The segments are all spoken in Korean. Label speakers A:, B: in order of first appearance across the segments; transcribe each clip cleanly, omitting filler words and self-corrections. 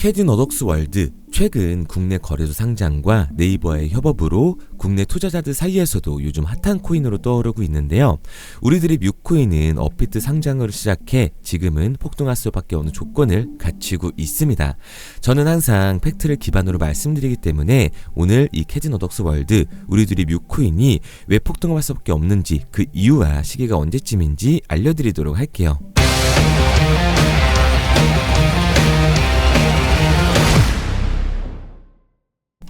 A: 캐디너덕스월드, 최근 국내 거래소 상장과 네이버의 협업으로 국내 투자자들 사이에서도 요즘 핫한 코인으로 떠오르고 있는데요. 우리들의 뮤코인은 업비트 상장으로 시작해 지금은 폭등할 수밖에 없는 조건을 갖추고 있습니다. 저는 항상 팩트를 기반으로 말씀드리기 때문에 오늘 이 캐디너덕스월드, 우리들의 뮤코인이 왜 폭등할 수밖에 없는지, 그 이유와 시기가 언제쯤인지 알려드리도록 할게요.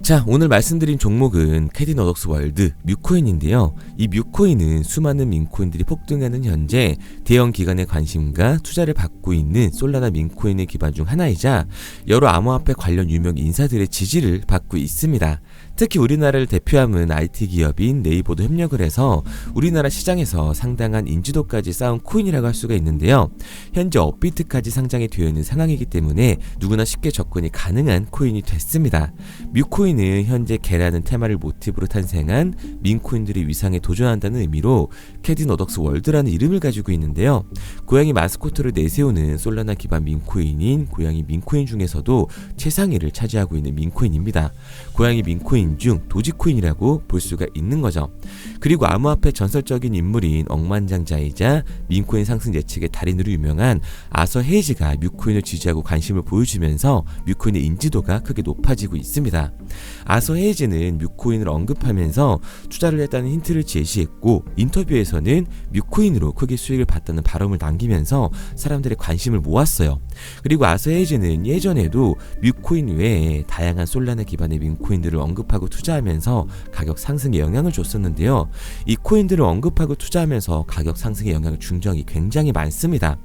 A: 자, 오늘 말씀드린 종목은 캐디너덕스월드 뮤코인인데요. 이 뮤코인은 수많은 민코인들이 폭등하는 현재 대형 기관의 관심과 투자를 받고 있는 솔라나 민코인의 기반 중 하나이자 여러 암호화폐 관련 유명 인사들의 지지를 받고 있습니다. 특히 우리나라를 대표하는 IT 기업인 네이버도 협력을 해서 우리나라 시장에서 상당한 인지도까지 쌓은 코인이라고 할 수가 있는데요. 현재 업비트까지 상장이 되어 있는 상황이기 때문에 누구나 쉽게 접근이 가능한 코인이 됐습니다. 뮤코인은 현재 개라는 테마를 모티브로 탄생한 민코인들의 위상에 도전한다는 의미로 캐디너덕스월드라는 이름을 가지고 있는데요. 고양이 마스코트를 내세우는 솔라나 기반 민코인인 고양이 민코인 중에서도 최상위를 차지하고 있는 민코인입니다. 고양이 민코인 중 도지코인이라고 볼 수가 있는 거죠. 그리고 암호화폐 전설적인 인물인 억만장자이자 민코인 상승 예측의 달인으로 유명한 아서 헤이즈가 뮤코인을 지지하고 관심을 보여주면서 뮤코인의 인지도가 크게 높아지고 있습니다. 아서 헤이즈는 뮤코인을 언급하면서 투자를 했다는 힌트를 제시했고, 인터뷰에서는 뮤코인으로 크게 수익을 봤다는 발언을 남기면서 사람들의 관심을 모았어요. 그리고 아서 헤이즈는 예전에도 뮤코인 외에 다양한 솔라나 기반의 민코인들을 언급하고 투자하면서 가격 상승에 영향을 줬었는데요. 이 코인들을 언급하고 투자하면서 가격 상승에 영향을 준 적이 굉장히 많습니다.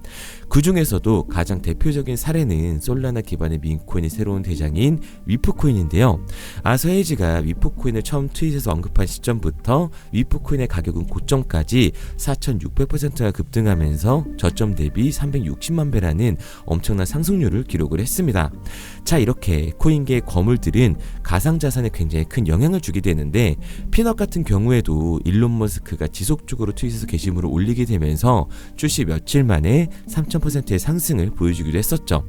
A: 그 중에서도 가장 대표적인 사례는 솔라나 기반의 민코인의 새로운 대장인 위프코인인데요. 아서 헤이즈가 위프코인을 처음 트윗에서 언급한 시점부터 위프코인의 가격은 고점까지 4,600%가 급등하면서 저점 대비 360만 배라는 엄청난 상승률을 기록을 했습니다. 자, 이렇게 코인계의 거물들은 가상자산에 굉장히 큰 영향을 주게 되는데, 피넛 같은 경우에도 일론 머스크가 지속적으로 트윗에서 게시물을 올리게 되면서 출시 며칠 만에 3,000%의 상승을 보여주기도 했었죠.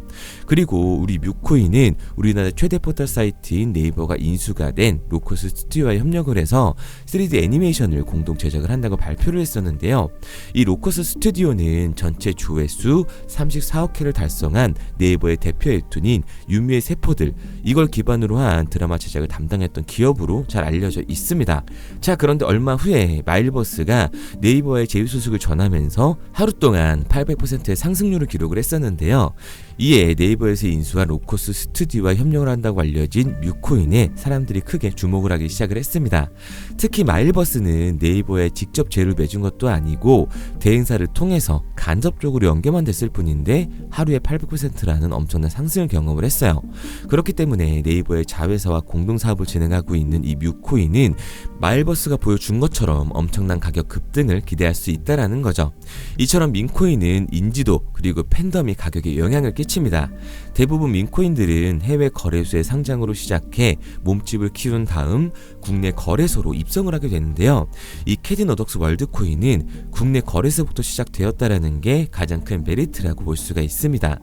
A: 그리고 우리 뮤코인은 우리나라 최대 포털 사이트인 네이버가 인수가 된 로커스 스튜디오와 협력을 해서 3D 애니메이션을 공동 제작을 한다고 발표를 했었는데요. 이 로커스 스튜디오는 전체 조회수 34억 회를 달성한 네이버의 대표 웹툰인 유미의 세포들, 이걸 기반으로 한 드라마 제작을 담당했던 기업으로 잘 알려져 있습니다. 자, 그런데 얼마 후에 마일버스가 네이버의 제휴소식을 전하면서 하루 동안 800%의 상승률을 기록을 했었는데요. 이에 네이버에서 인수한 로커스 스튜디오와 협력을 한다고 알려진 뮤코인에 사람들이 크게 주목을 하기 시작을 했습니다. 특히 마일버스는 네이버에 직접 제휴를 맺은 것도 아니고 대행사를 통해서 간접적으로 연계만 됐을 뿐인데 하루에 800%라는 엄청난 상승을 경험을 했어요. 그렇기 때문에 네이버의 자회사와 공동사업을 진행하고 있는 이 뮤코인은 마일버스가 보여준 것처럼 엄청난 가격 급등을 기대할 수 있다라는 거죠. 이처럼 민코인은 인지도 그리고 팬덤이 가격에 영향을 끼칩니다. 대부분 민코인들은 해외 거래소의 상장으로 시작해 몸집을 키운 다음 국내 거래소로 입성을 하게 되는데요. 이 캐디너덕스월드 코인은 국내 거래소부터 시작되었다라는 게 가장 큰 메리트라고 볼 수가 있습니다.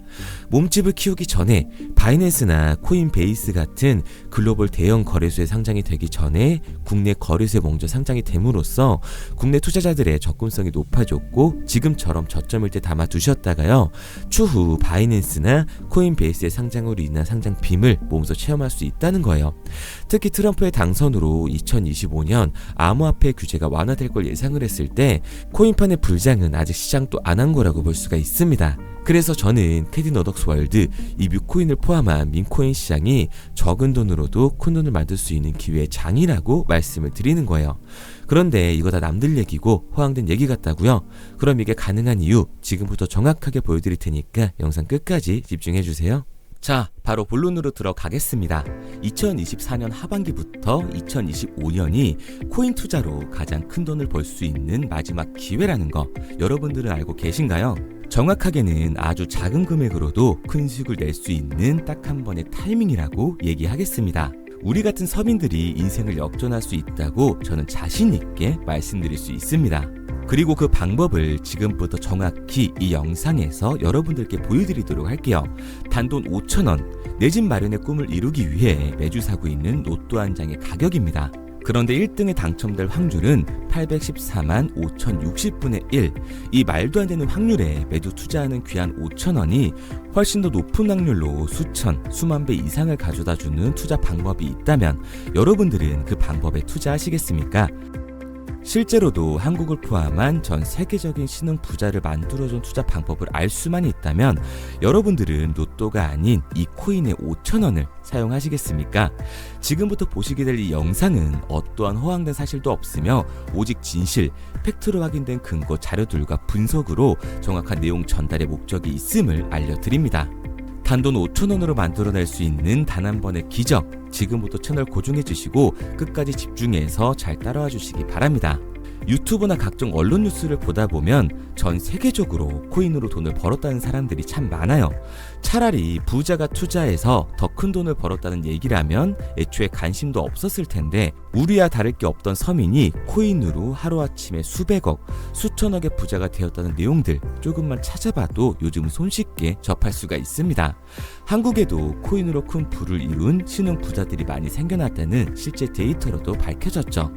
A: 몸집을 키우기 전에 바이낸스나 코인베이스 같은 글로벌 대형 거래소에 상장이 되기 전에 국내 거래소에 먼저 상장이 됨으로써 국내 투자자들의 접근성이 높아졌고, 지금처럼 저점일 때 담아두셨다가요, 추후 바이낸스나 코인베이스의 상장으로 인한 상장 빔을 몸소 체험할 수 있다는 거예요. 특히 트럼프의 당선으로 2025년 암호화폐 규제가 완화될 걸 예상을 했을 때 코인판의 불장은 아직 시작도 안 한 거라고 볼 수가 있습니다. 그래서 저는 캐디너덕스월드, 이 뮤코인을 포함한 민코인 시장이 적은 돈으로도 큰 돈을 만들 수 있는 기회의 장이라고 말씀을 드리는 거예요. 그런데 이거 다 남들 얘기고 허황된 얘기 같다고요? 그럼 이게 가능한 이유 지금부터 정확하게 보여드릴 테니까 영상 끝까지 집중해주세요. 자, 바로 본론으로 들어가겠습니다. 2024년 하반기부터 2025년이 코인 투자로 가장 큰 돈을 벌 수 있는 마지막 기회라는 거 여러분들은 알고 계신가요? 정확하게는 아주 작은 금액으로도 큰 수익을 낼 수 있는 딱 한 번의 타이밍이라고 얘기하겠습니다. 우리 같은 서민들이 인생을 역전할 수 있다고 저는 자신 있게 말씀드릴 수 있습니다. 그리고 그 방법을 지금부터 정확히 이 영상에서 여러분들께 보여드리도록 할게요. 단돈 5,000원, 내 집 마련의 꿈을 이루기 위해 매주 사고 있는 로또 한 장의 가격입니다. 그런데 1등에 당첨될 확률은 814만 5060분의 1. 이 말도 안 되는 확률에 매주 투자하는 귀한 5,000원이 훨씬 더 높은 확률로 수천, 수만 배 이상을 가져다주는 투자 방법이 있다면 여러분들은 그 방법에 투자하시겠습니까? 실제로도 한국을 포함한 전 세계적인 신흥 부자를 만들어준 투자 방법을 알 수만 있다면 여러분들은 로또가 아닌 이 코인의 5,000원을 사용하시겠습니까? 지금부터 보시게 될 이 영상은 어떠한 허황된 사실도 없으며 오직 진실, 팩트로 확인된 근거 자료들과 분석으로 정확한 내용 전달의 목적이 있음을 알려드립니다. 단돈 5,000원으로 만들어낼 수 있는 단 한 번의 기적, 지금부터 채널 고정해주시고 끝까지 집중해서 잘 따라와 주시기 바랍니다. 유튜브나 각종 언론 뉴스를 보다 보면 전 세계적으로 코인으로 돈을 벌었다는 사람들이 참 많아요. 차라리 부자가 투자해서 더 큰 돈을 벌었다는 얘기라면 애초에 관심도 없었을 텐데 우리와 다를 게 없던 서민이 코인으로 하루아침에 수백억, 수천억의 부자가 되었다는 내용들 조금만 찾아봐도 요즘 손쉽게 접할 수가 있습니다. 한국에도 코인으로 큰 부를 이룬 신흥 부자들이 많이 생겨났다는 실제 데이터로도 밝혀졌죠.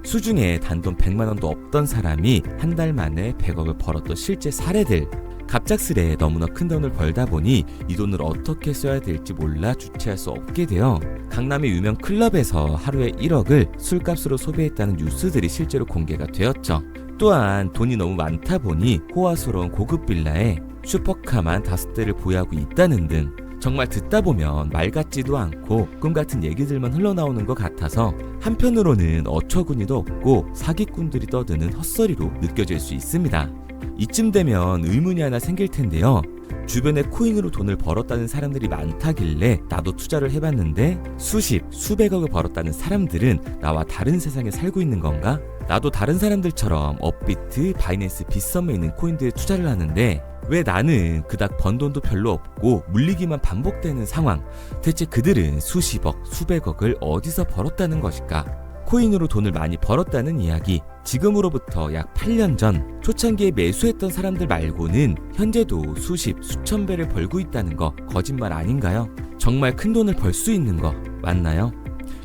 A: 수중에 단돈 100만원도 없던 사람이 한 달 만에 100억을 벌었던 실제 사례들. 갑작스레 너무나 큰 돈을 벌다 보니 이 돈을 어떻게 써야 될지 몰라 주체할 수 없게 되어 강남의 유명 클럽에서 하루에 1억을 술값으로 소비했다는 뉴스들이 실제로 공개가 되었죠. 또한 돈이 너무 많다 보니 호화스러운 고급 빌라에 슈퍼카만 5대를 보유하고 있다는 등 정말 듣다 보면 말 같지도 않고 꿈 같은 얘기들만 흘러나오는 것 같아서 한편으로는 어처구니도 없고 사기꾼들이 떠드는 헛소리로 느껴질 수 있습니다. 이쯤 되면 의문이 하나 생길 텐데요. 주변에 코인으로 돈을 벌었다는 사람들이 많다길래 나도 투자를 해봤는데 수십, 수백억을 벌었다는 사람들은 나와 다른 세상에 살고 있는 건가? 나도 다른 사람들처럼 업비트, 바이낸스, 빗썸에 있는 코인들에 투자를 하는데 왜 나는 그닥 번 돈도 별로 없고 물리기만 반복되는 상황? 대체 그들은 수십억, 수백억을 어디서 벌었다는 것일까? 코인으로 돈을 많이 벌었다는 이야기, 지금으로부터 약 8년 전 초창기에 매수했던 사람들 말고는 현재도 수십, 수천 배를 벌고 있다는 거 거짓말 아닌가요? 정말 큰 돈을 벌 수 있는 거 맞나요?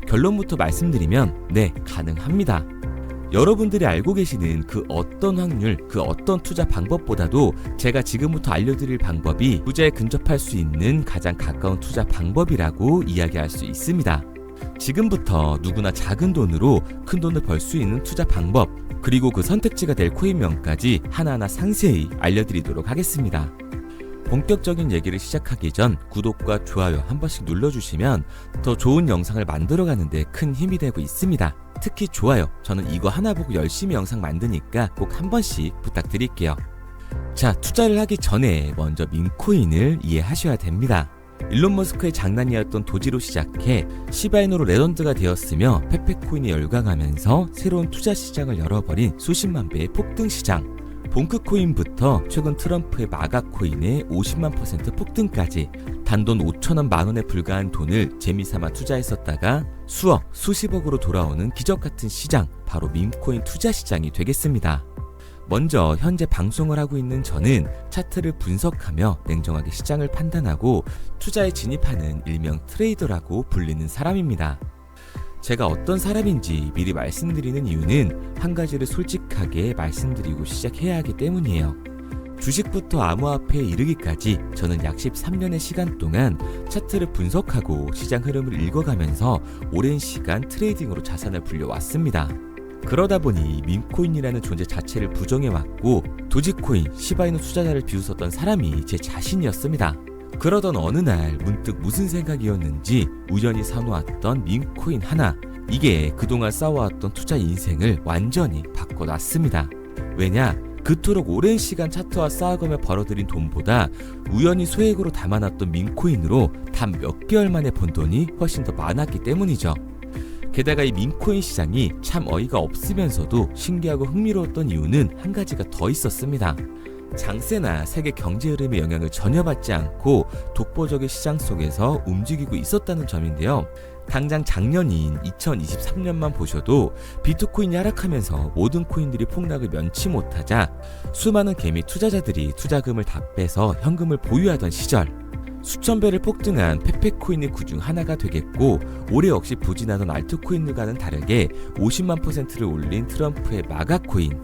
A: 결론부터 말씀드리면 네, 가능합니다. 여러분들이 알고 계시는 그 어떤 확률, 그 어떤 투자 방법보다도 제가 지금부터 알려드릴 방법이 부자에 근접할 수 있는 가장 가까운 투자 방법이라고 이야기할 수 있습니다. 지금부터 누구나 작은 돈으로 큰 돈을 벌 수 있는 투자 방법, 그리고 그 선택지가 될 코인명까지 하나하나 상세히 알려드리도록 하겠습니다. 본격적인 얘기를 시작하기 전 구독과 좋아요 한 번씩 눌러주시면 더 좋은 영상을 만들어가는데 큰 힘이 되고 있습니다. 특히 좋아요, 저는 이거 하나 보고 열심히 영상 만드니까 꼭 한 번씩 부탁드릴게요. 자, 투자를 하기 전에 먼저 밈코인을 이해하셔야 됩니다. 일론 머스크의 장난이었던 도지로 시작해 시바이누로 레전드가 되었으며 페페코인이 열광하면서 새로운 투자 시장을 열어버린 수십만 배의 폭등 시장. 봉크코인부터 최근 트럼프의 마가코인의 50만 % 폭등까지 단돈 5천원 만원에 불과한 돈을 재미삼아 투자했었다가 수억, 수십억으로 돌아오는 기적같은 시장, 바로 밈코인 투자 시장이 되겠습니다. 먼저 현재 방송을 하고 있는 저는 차트를 분석하며 냉정하게 시장을 판단하고 투자에 진입하는 일명 트레이더라고 불리는 사람입니다. 제가 어떤 사람인지 미리 말씀드리는 이유는 한 가지를 솔직하게 말씀드리고 시작해야 하기 때문이에요. 주식부터 암호화폐에 이르기까지 저는 약 13년의 시간 동안 차트를 분석하고 시장 흐름을 읽어가면서 오랜 시간 트레이딩으로 자산을 불려왔습니다. 그러다 보니 밈코인이라는 존재 자체를 부정해왔고 도지코인, 시바이누 투자자를 비웃었던 사람이 제 자신이었습니다. 그러던 어느 날 문득 무슨 생각이었는지 우연히 사놓았던 밈코인 하나, 이게 그동안 쌓아왔던 투자 인생을 완전히 바꿔놨습니다. 왜냐? 그토록 오랜 시간 차트와 쌓아가며 벌어들인 돈보다 우연히 소액으로 담아놨던 밈코인으로 단 몇 개월 만에 번 돈이 훨씬 더 많았기 때문이죠. 게다가 이 밈코인 시장이 참 어이가 없으면서도 신기하고 흥미로웠던 이유는 한 가지가 더 있었습니다. 장세나 세계 경제 흐름의 영향을 전혀 받지 않고 독보적인 시장 속에서 움직이고 있었다는 점인데요. 당장 작년인 2023년만 보셔도 비트코인이 하락하면서 모든 코인들이 폭락을 면치 못하자 수많은 개미 투자자들이 투자금을 다 빼서 현금을 보유하던 시절, 수천 배를 폭등한 페페코인의 그중 하나가 되겠고, 올해 역시 부진하던 알트코인들과는 다르게 50만 %를 올린 트럼프의 마가코인,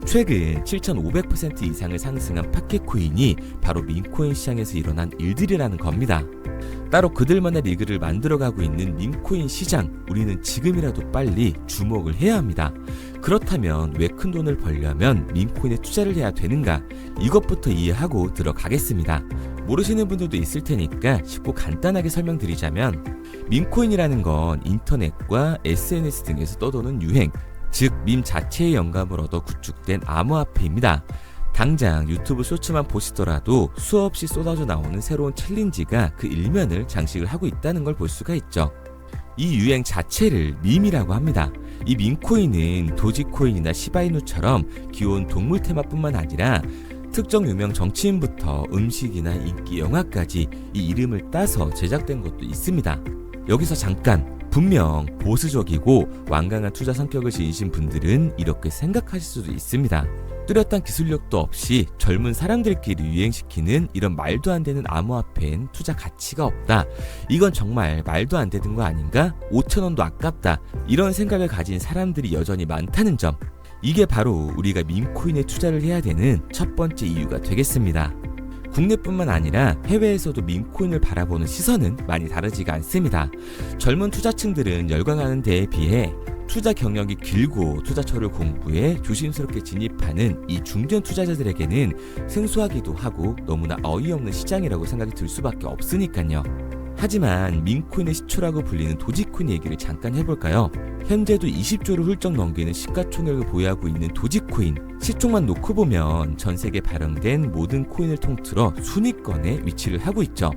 A: 최근 7,500% 이상을 상승한 파켓코인이 바로 민코인 시장에서 일어난 일들이라는 겁니다. 따로 그들만의 리그를 만들어가고 있는 민코인 시장, 우리는 지금이라도 빨리 주목을 해야 합니다. 그렇다면 왜 큰 돈을 벌려면 민코인에 투자를 해야 되는가? 이것부터 이해하고 들어가겠습니다. 모르시는 분들도 있을 테니까 쉽고 간단하게 설명드리자면, 민코인이라는 건 인터넷과 SNS 등에서 떠도는 유행, 즉 밈 자체의 영감을 얻어 구축된 암호화폐입니다. 당장 유튜브 쇼츠만 보시더라도 수없이 쏟아져 나오는 새로운 챌린지가 그 일면을 장식을 하고 있다는 걸 볼 수가 있죠. 이 유행 자체를 밈이라고 합니다. 이 밈코인은 도지코인이나 시바이누처럼 귀여운 동물 테마뿐만 아니라 특정 유명 정치인부터 음식이나 인기 영화까지 이 이름을 따서 제작된 것도 있습니다. 여기서 잠깐, 분명 보수적이고 완강한 투자 성격을 지니신 분들은 이렇게 생각하실 수도 있습니다. 뚜렷한 기술력도 없이 젊은 사람들끼리 유행시키는 이런 말도 안 되는 암호화폐엔 투자 가치가 없다. 이건 정말 말도 안 되는 거 아닌가? 5,000원도 아깝다. 이런 생각을 가진 사람들이 여전히 많다는 점. 이게 바로 우리가 밈코인에 투자를 해야 되는 첫 번째 이유가 되겠습니다. 국내뿐만 아니라 해외에서도 밈코인을 바라보는 시선은 많이 다르지가 않습니다. 젊은 투자층들은 열광하는 데에 비해 투자 경력이 길고 투자처를 공부해 조심스럽게 진입하는 이 중견 투자자들에게는 생소하기도 하고 너무나 어이없는 시장이라고 생각이 들 수밖에 없으니까요. 하지만 밈코인의 시초라고 불리는 도지코인 얘기를 잠깐 해볼까요? 현재도 20조를 훌쩍 넘기는 시가총액을 보유하고 있는 도지코인, 시총만 놓고 보면 전 세계에 발행된 모든 코인을 통틀어 순위권에 위치를 하고 있죠.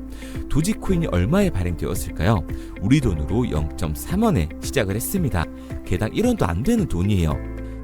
A: 도지코인이 얼마에 발행되었을까요? 우리 돈으로 0.3원에 시작을 했습니다. 개당 1원도 안 되는 돈이에요.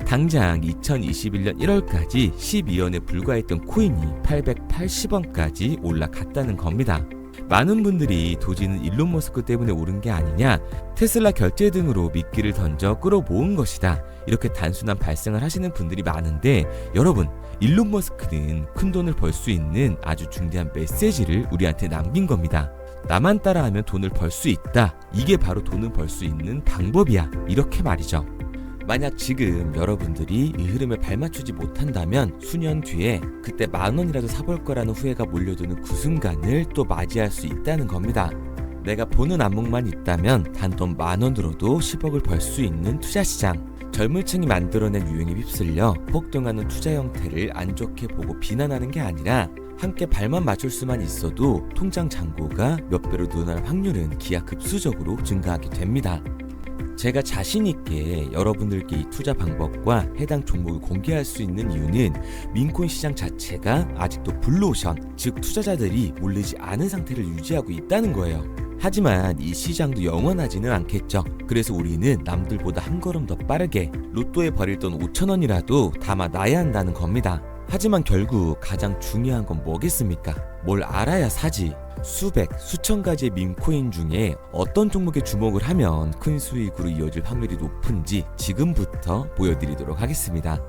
A: 당장 2021년 1월까지 12원에 불과했던 코인이 880원까지 올라갔다는 겁니다. 많은 분들이 도지는 일론 머스크 때문에 오른 게 아니냐, 테슬라 결제 등으로 미끼를 던져 끌어모은 것이다, 이렇게 단순한 발생을 하시는 분들이 많은데, 여러분, 일론 머스크는 큰 돈을 벌 수 있는 아주 중대한 메시지를 우리한테 남긴 겁니다. 나만 따라하면 돈을 벌 수 있다. 이게 바로 돈을 벌 수 있는 방법이야. 이렇게 말이죠. 만약 지금 여러분들이 이 흐름에 발맞추지 못한다면 수년 뒤에 그때 10,000원이라도 사볼 거라는 후회가 몰려드는 그 순간을 또 맞이할 수 있다는 겁니다. 내가 보는 안목만 있다면 단돈 10,000원 들어도 10억을 벌 수 있는 투자시장. 젊은 층이 만들어낸 유행에 휩쓸려 폭등하는 투자 형태를 안 좋게 보고 비난하는 게 아니라, 함께 발만 맞출 수만 있어도 통장 잔고가 몇 배로 늘어날 확률은 기하급수적으로 증가하게 됩니다. 제가 자신있게 여러분들께 이 투자 방법과 해당 종목을 공개할 수 있는 이유는 민코인 시장 자체가 아직도 블루오션, 즉 투자자들이 몰리지 않은 상태를 유지하고 있다는 거예요. 하지만 이 시장도 영원하지는 않겠죠. 그래서 우리는 남들보다 한 걸음 더 빠르게 로또에 버릴 돈 5,000원이라도 담아놔야 한다는 겁니다. 하지만 결국 가장 중요한 건 뭐겠습니까? 뭘 알아야 사지. 수백, 수천 가지의 밈코인 중에 어떤 종목에 주목을 하면 큰 수익으로 이어질 확률이 높은지 지금부터 보여드리도록 하겠습니다.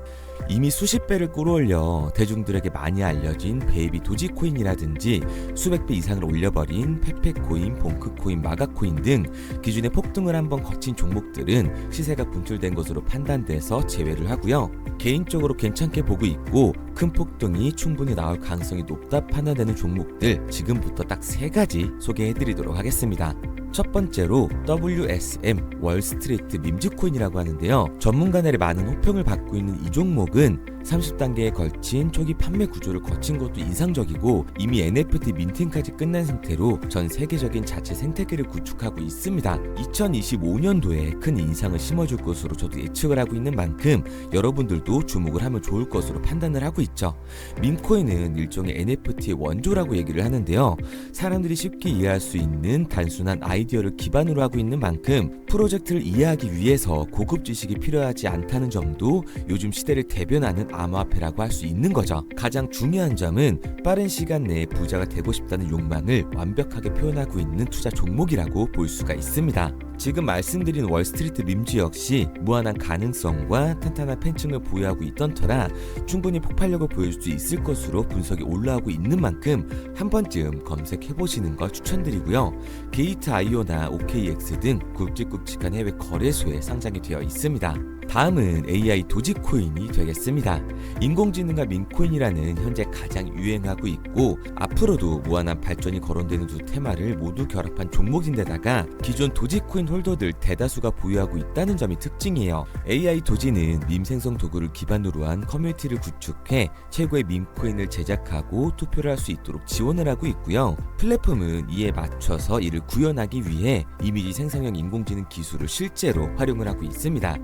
A: 이미 수십 배를 끌어올려 대중들에게 많이 알려진 베이비 도지코인이라든지 수백 배 이상을 올려버린 페페코인, 봉크코인, 마가코인 등 기존의 폭등을 한번 거친 종목들은 시세가 분출된 것으로 판단돼서 제외를 하고요. 개인적으로 괜찮게 보고 있고 큰 폭등이 충분히 나올 가능성이 높다 판단되는 종목들 지금부터 딱 3가지 소개해드리도록 하겠습니다. 첫 번째로 WSM 월스트리트 밈즈코인이라고 하는데요. 전문가들의 많은 호평을 받고 있는 이 종목은 30단계에 걸친 초기 판매 구조를 거친 것도 인상적이고 이미 NFT 민팅까지 끝난 상태로 전 세계적인 자체 생태계를 구축하고 있습니다. 2025년도에 큰 인상을 심어줄 것으로 저도 예측을 하고 있는 만큼 여러분들도 주목을 하면 좋을 것으로 판단을 하고 있죠. 밈코인은 일종의 NFT의 원조라고 얘기를 하는데요. 사람들이 쉽게 이해할 수 있는 단순한 아이디어를 기반으로 하고 있는 만큼 프로젝트를 이해하기 위해서 고급 지식이 필요하지 않다는 점도 요즘 시대를 대변하는 암호화폐라고 할 수 있는 거죠. 가장 중요한 점은 빠른 시간 내에 부자가 되고 싶다는 욕망을 완벽하게 표현하고 있는 투자 종목이라고 볼 수가 있습니다. 지금 말씀드린 월스트리트 밈즈 역시 무한한 가능성과 탄탄한 팬층을 보유하고 있던 터라 충분히 폭발력을 보여줄 수 있을 것으로 분석이 올라오고 있는 만큼 한 번쯤 검색해보시는 걸 추천드리고요. 게이트.io나 OKX 등 굵직굵직한 해외 거래소에 상장이 되어 있습니다. 다음은 AI 도지코인이 되겠습니다. 인공지능과 민코인이라는 현재 가장 유행하고 있고 앞으로도 무한한 발전이 거론되는 두 테마를 모두 결합한 종목인데다가 기존 도지코인 홀더들 대다수가 보유하고 있다는 점이 특징이에요. AI 도지는 밈 생성 도구를 기반으로 한 커뮤니티를 구축해 최고의 밈코인을 제작하고 투표를 할 수 있도록 지원을 하고 있고요. 플랫폼은 이에 맞춰서 이를 구현하기 위해 이미지 생성형 인공지능 기술을 실제로 활용을 하고 있습니다.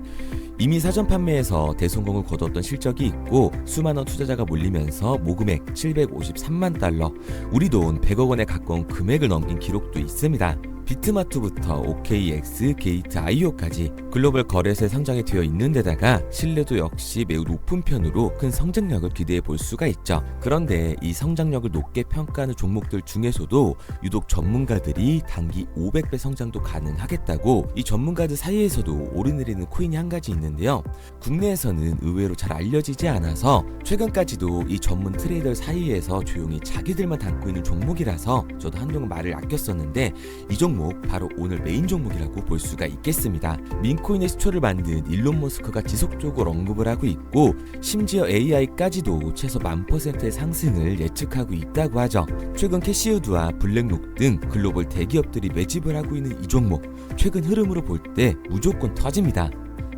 A: 이미 사전 판매에서 대성공을 거뒀던 실적이 있고 수많은 투자자가 몰리면서 모금액 753만 달러, 우리 돈 100억 원에 가까운 금액을 넘긴 기록도 있습니다. 비트마트부터 OKX, 게이트.io까지 글로벌 거래소에 상장이 되어 있는 데다가 신뢰도 역시 매우 높은 편으로 큰 성장력을 기대해 볼 수가 있죠. 그런데 이 성장력을 높게 평가하는 종목들 중에서도 유독 전문가들이 단기 500배 성장도 가능하겠다고 이 전문가들 사이에서도 오르내리는 코인이 한 가지 있는데요. 국내에서는 의외로 잘 알려지지 않아서 최근까지도 이 전문 트레이더 사이에서 조용히 자기들만 담고 있는 종목이라서 저도 한동안 말을 아꼈었는데 이 종목 바로 오늘 메인 종목이라고 볼 수가 있겠습니다. 민코인의 시초를 만든 일론 머스크가 지속적으로 언급을 하고 있고 심지어 AI까지도 최소 1000%의 상승을 예측하고 있다고 하죠. 최근 캐시우드와 블랙록 등 글로벌 대기업들이 매집을 하고 있는 이 종목 최근 흐름으로 볼 때 무조건 터집니다.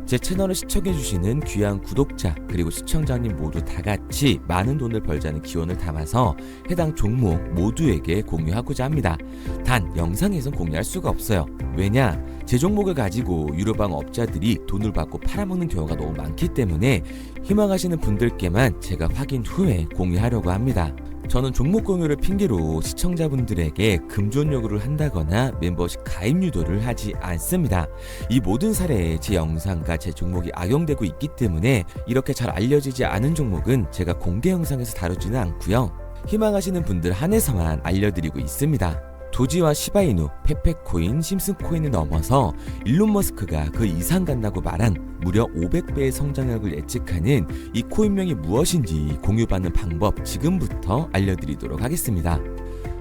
A: 제 채널을 시청해주시는 귀한 구독자 그리고 시청자님 모두 다같이 많은 돈을 벌자는 기원을 담아서 해당 종목 모두에게 공유하고자 합니다. 단 영상에선 공유할 수가 없어요. 왜냐? 제 종목을 가지고 유료방 업자들이 돈을 받고 팔아먹는 경우가 너무 많기 때문에 희망하시는 분들께만 제가 확인 후에 공유하려고 합니다. 저는 종목 공유를 핑계로 시청자분들에게 금전 요구를 한다거나 멤버십 가입 유도를 하지 않습니다. 이 모든 사례에 제 영상과 제 종목이 악용되고 있기 때문에 이렇게 잘 알려지지 않은 종목은 제가 공개 영상에서 다루지는 않고요. 희망하시는 분들 한해서만 알려드리고 있습니다. 도지와 시바이누, 페페코인, 심슨코인을 넘어서 일론 머스크가 그 이상 간다고 말한 무려 500배의 성장력을 예측하는 이 코인명이 무엇인지 공유받는 방법 지금부터 알려드리도록 하겠습니다.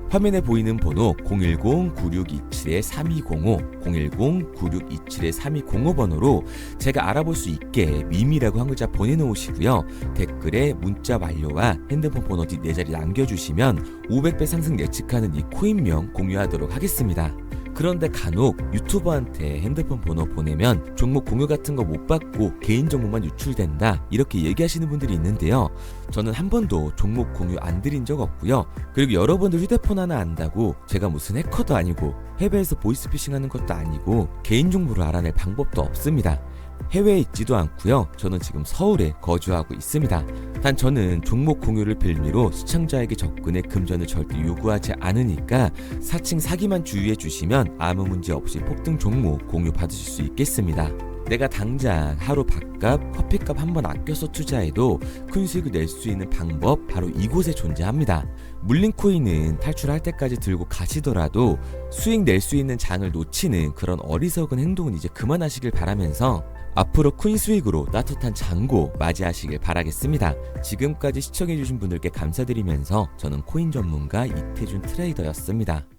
A: 화면에 보이는 번호 010-9627-3205, 010-9627-3205 번호로 제가 알아볼 수 있게 밈이라고 한 글자 보내놓으시고요. 댓글에 문자 완료와 핸드폰 번호 뒷 4자리 남겨주시면 500배 상승 예측하는 이 코인명 공유하도록 하겠습니다. 그런데 간혹 유튜버한테 핸드폰 번호 보내면 종목 공유 같은 거 못 받고 개인 정보만 유출된다 이렇게 얘기하시는 분들이 있는데요. 저는 한 번도 종목 공유 안 드린 적 없고요. 그리고 여러분들 휴대폰 하나 안다고 제가 무슨 해커도 아니고 해외에서 보이스피싱 하는 것도 아니고 개인 정보를 알아낼 방법도 없습니다. 해외에 있지도 않고요. 저는 지금 서울에 거주하고 있습니다. 단 저는 종목 공유를 빌미로 시청자에게 접근의 금전을 절대 요구하지 않으니까 사칭 사기만 주의해 주시면 아무 문제 없이 폭등 종목 공유 받으실 수 있겠습니다. 내가 당장 하루 밥값, 커피값 한번 아껴서 투자해도 큰 수익을 낼 수 있는 방법 바로 이곳에 존재합니다. 물린 코인은 탈출할 때까지 들고 가시더라도 수익 낼 수 있는 장을 놓치는 그런 어리석은 행동은 이제 그만하시길 바라면서 앞으로 큰 수익으로 따뜻한 잔고 맞이하시길 바라겠습니다. 지금까지 시청해주신 분들께 감사드리면서 저는 코인 전문가 이태준 트레이더였습니다.